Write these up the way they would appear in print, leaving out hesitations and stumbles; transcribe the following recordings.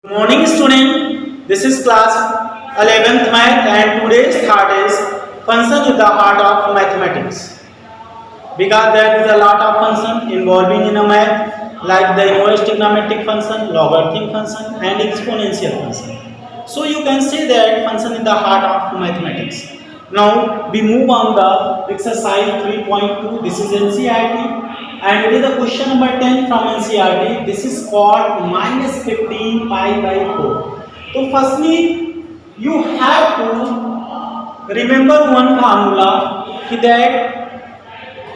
Good morning student, this is class 11th math and today's thought is function is the heart of mathematics because there is a lot of function involving in a math like the inverse trigonometric function, logarithmic function and exponential function. So you can say that function is the heart of mathematics. Now we move on the exercise 3.2. This is NCERT and it is the question number 10 from NCERT. This is called minus 15 pi by 4. So firstly you have to remember one formula that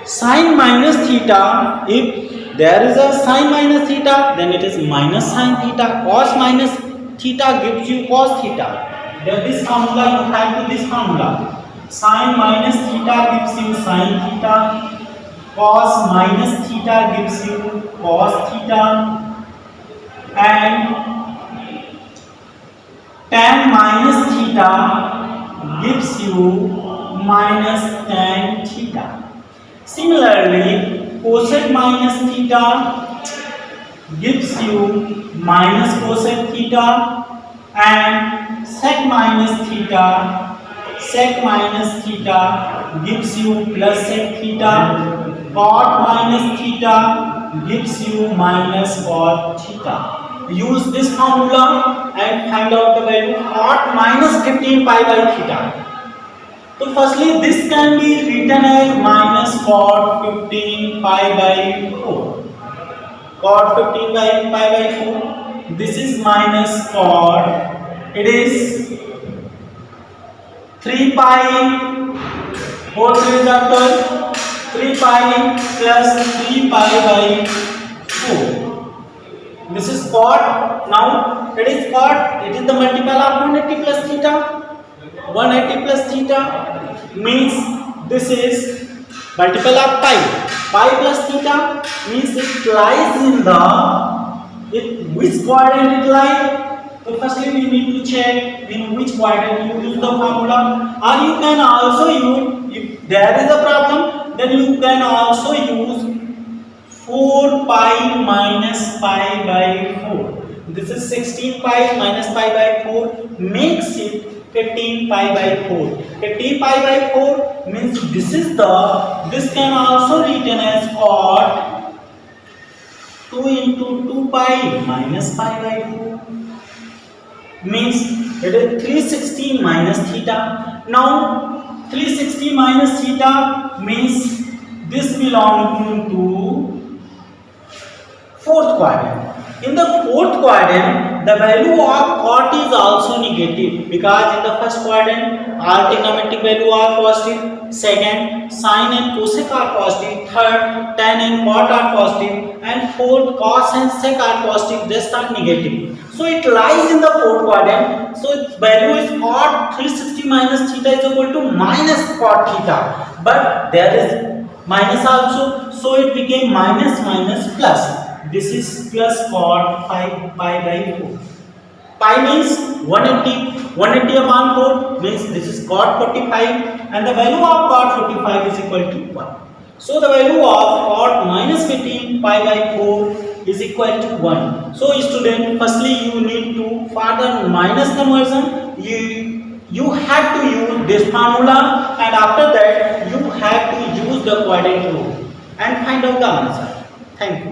sine minus theta, if there is a sine minus theta then it is minus sine theta, cos minus theta gives you cos theta. Then this formula you have to this formula. Sine minus theta gives you sine theta, cos minus theta gives you cos theta, and tan minus theta gives you minus tan theta. Similarly, cosec minus theta gives you minus cosec theta, and sec minus theta gives you plus sec theta, cot minus theta gives you minus cot theta. Use this formula and find out the value cot minus 15 pi by theta. So firstly this can be written as minus cot 15 pi by 4. Cot 15 pi by 4. This is minus cot. It is 3 pi whole series after 3 pi plus 3 pi by 4. This is cot. Now it is cot. It is the multiple of 180 plus theta. 180 plus theta means this is multiple of pi. Pi plus theta means it lies in the which quadrant it lies. So firstly we need to check in which quadrant you use the formula, or you can also use, if there is a problem then you can also use 4 pi minus pi by 4. This is 16 pi minus pi by 4 makes it 15 pi by 4. 15 pi by 4 means this can also written as cot 2 into 2 pi minus pi by 4. Means it is 360 minus theta. Now 360 minus theta means this belongs to fourth quadrant. In the fourth quadrant the value of cot is also negative because in the first quadrant all trigonometric value are positive, second sine and cosec are positive, third tan and cot are positive, and fourth cos and sec are positive, rest are negative. So it lies in the fourth quadrant. So its value is cot 360 minus theta is equal to minus cot theta, but there is minus also, so it became minus minus plus. This is plus cot 5 pi by 4. Pi means 180. 180 upon 4 means this is cot 45, and the value of cot 45 is equal to 1. So the value of cot minus 15 pi by 4 is equal to 1. So student, firstly you need to, for the minus conversion you have to use this formula, and after that you have to use the quadrant rule and find out the answer. Thank you.